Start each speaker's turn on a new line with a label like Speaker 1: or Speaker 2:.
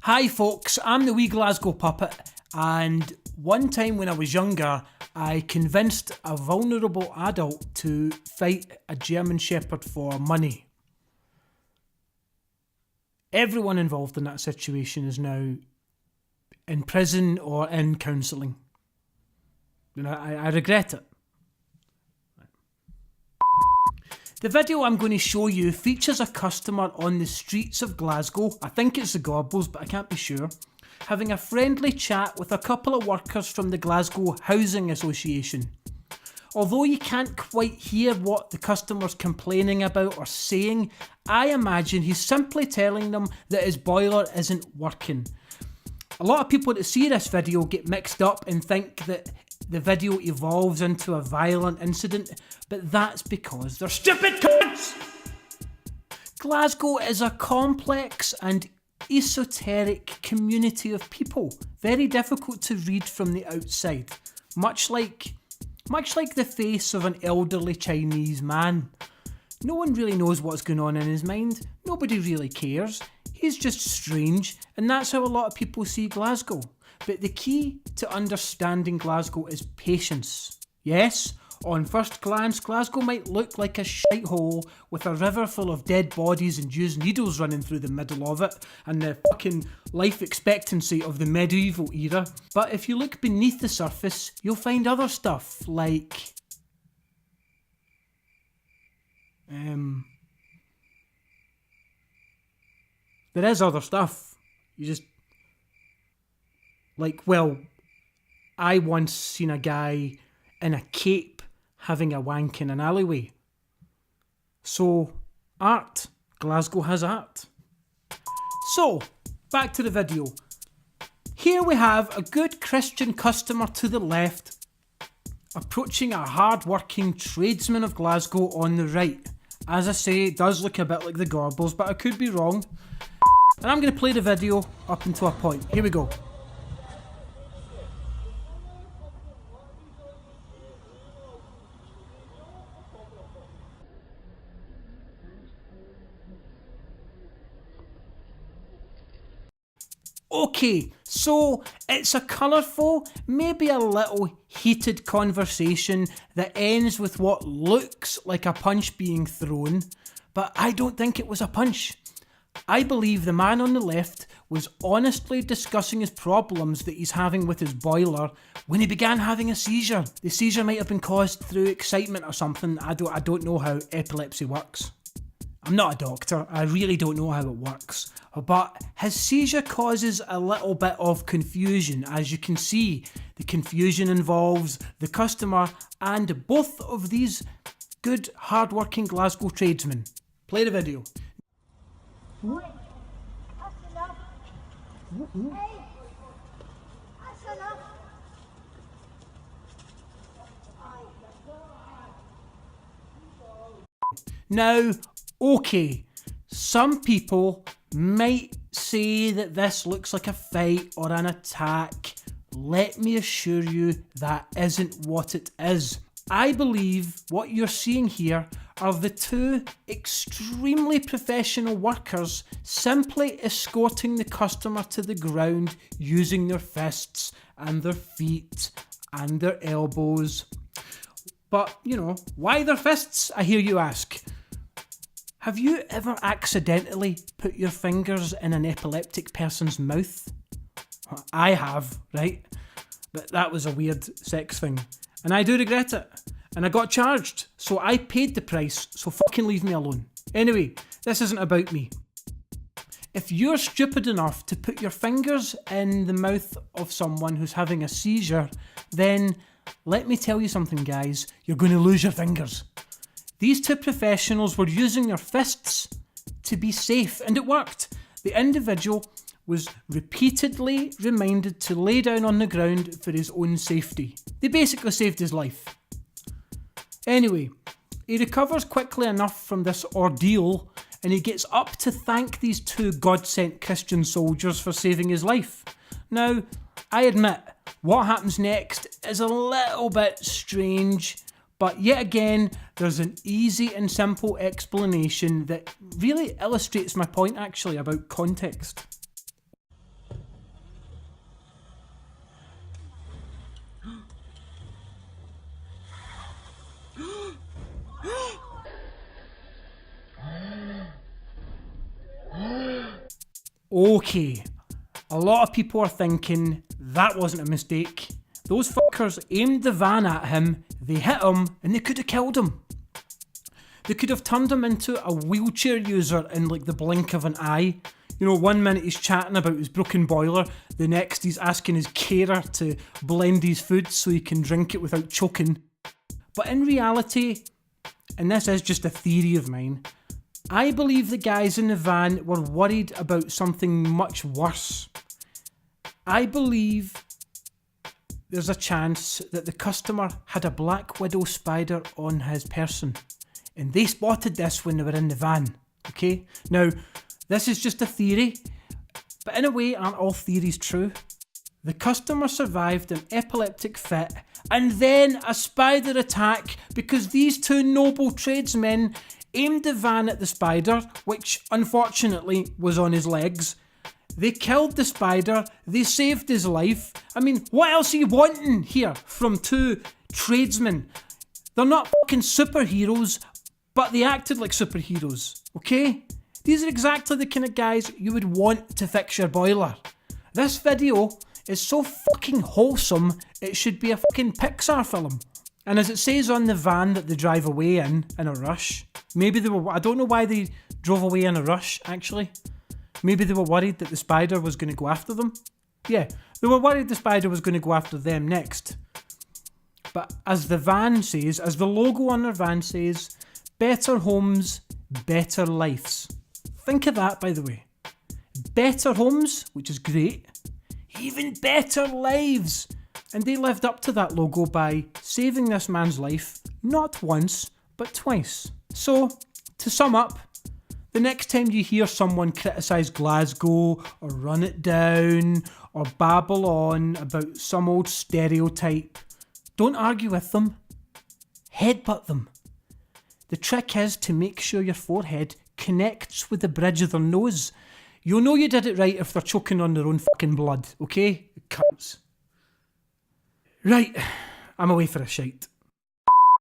Speaker 1: Hi folks, I'm the wee Glasgow puppet, and one time when I was younger I convinced a vulnerable adult to fight a German Shepherd for money. Everyone involved in that situation is now in prison or in counselling. And I regret it. The video I'm going to show you features a customer on the streets of Glasgow, I think it's the Gorbals but I can't be sure, having a friendly chat with a couple of workers from the Glasgow Housing Association. Although you can't quite hear what the customer's complaining about or saying, I imagine he's simply telling them that his boiler isn't working. A lot of people that see this video get mixed up and think that the video evolves into a violent incident, but that's because they're stupid cunts! Glasgow is a complex and esoteric community of people, very difficult to read from the outside, much like the face of an elderly Chinese man. No one really knows what's going on in his mind, nobody really cares, he's just strange, and that's how a lot of people see Glasgow. But the key to understanding Glasgow is patience. Yes, on first glance, Glasgow might look like a shithole with a river full of dead bodies and used needles running through the middle of it, and the fucking life expectancy of the medieval era. But if you look beneath the surface, you'll find other stuff like there is other stuff. You just I once seen a guy in a cape having a wank in an alleyway. So, art. Glasgow has art. So, back to the video. Here we have a good Christian customer to the left, approaching a hard-working tradesman of Glasgow on the right. As I say, it does look a bit like the Gorbals, but I could be wrong. And I'm going to play the video up until a point. Here we go. Okay, so it's a colourful, maybe a little heated conversation that ends with what looks like a punch being thrown, but I don't think it was a punch. I believe the man on the left was honestly discussing his problems that he's having with his boiler when he began having a seizure. The seizure might have been caused through excitement or something. I don't know how epilepsy works. I'm not a doctor, I really don't know how it works, but his seizure causes a little bit of confusion. As you can see, the confusion involves the customer and both of these good hard-working Glasgow tradesmen. Play the video.
Speaker 2: Wait, that's enough. Hey, that's enough.
Speaker 1: Now, okay, some people might say that this looks like a fight or an attack. Let me assure you that isn't what it is. I believe what you're seeing here are the two extremely professional workers simply escorting the customer to the ground using their fists and their feet and their elbows. But, you know, why their fists, I hear you ask? Have you ever accidentally put your fingers in an epileptic person's mouth? I have, right? But that was a weird sex thing. And I do regret it. And I got charged. So I paid the price, so fucking leave me alone. Anyway, this isn't about me. If you're stupid enough to put your fingers in the mouth of someone who's having a seizure, then let me tell you something, guys. You're going to lose your fingers. These two professionals were using their fists to be safe, and it worked. The individual was repeatedly reminded to lay down on the ground for his own safety. They basically saved his life. Anyway, he recovers quickly enough from this ordeal, and he gets up to thank these two God-sent Christian soldiers for saving his life. Now, I admit, what happens next is a little bit strange, but yet again, there's an easy and simple explanation that really illustrates my point actually about context. Okay, a lot of people are thinking that wasn't a mistake. Those fuckers aimed the van at him, they hit him, and they could have killed him. They could have turned him into a wheelchair user in like the blink of an eye. You know, 1 minute he's chatting about his broken boiler, the next he's asking his carer to blend his food so he can drink it without choking. But in reality, and this is just a theory of mine, I believe the guys in the van were worried about something much worse. I believe there's a chance that the customer had a black widow spider on his person. And they spotted this when they were in the van, okay? Now, this is just a theory, but in a way, aren't all theories true? The customer survived an epileptic fit and then a spider attack because these two noble tradesmen aimed the van at the spider, which unfortunately was on his legs. They killed the spider, they saved his life. I mean, what else are you wanting here from two tradesmen? They're not fucking superheroes, but they acted like superheroes, okay? These are exactly the kind of guys you would want to fix your boiler. This video is so fucking wholesome, it should be a fucking Pixar film. And as it says on the van that they drive away in a rush, maybe they were, I don't know why they drove away in a rush actually. Maybe they were worried that the spider was going to go after them. Yeah, they were worried the spider was going to go after them next. But as the van says, as the logo on their van says, better homes, better lives. Think of that, by the way. Better homes, which is great. Even better lives. And they lived up to that logo by saving this man's life, not once, but twice. So, to sum up, the next time you hear someone criticise Glasgow, or run it down, or babble on about some old stereotype, don't argue with them. Headbutt them. The trick is to make sure your forehead connects with the bridge of their nose. You'll know you did it right if they're choking on their own fucking blood, okay? Cunts. Right, I'm away for a shite.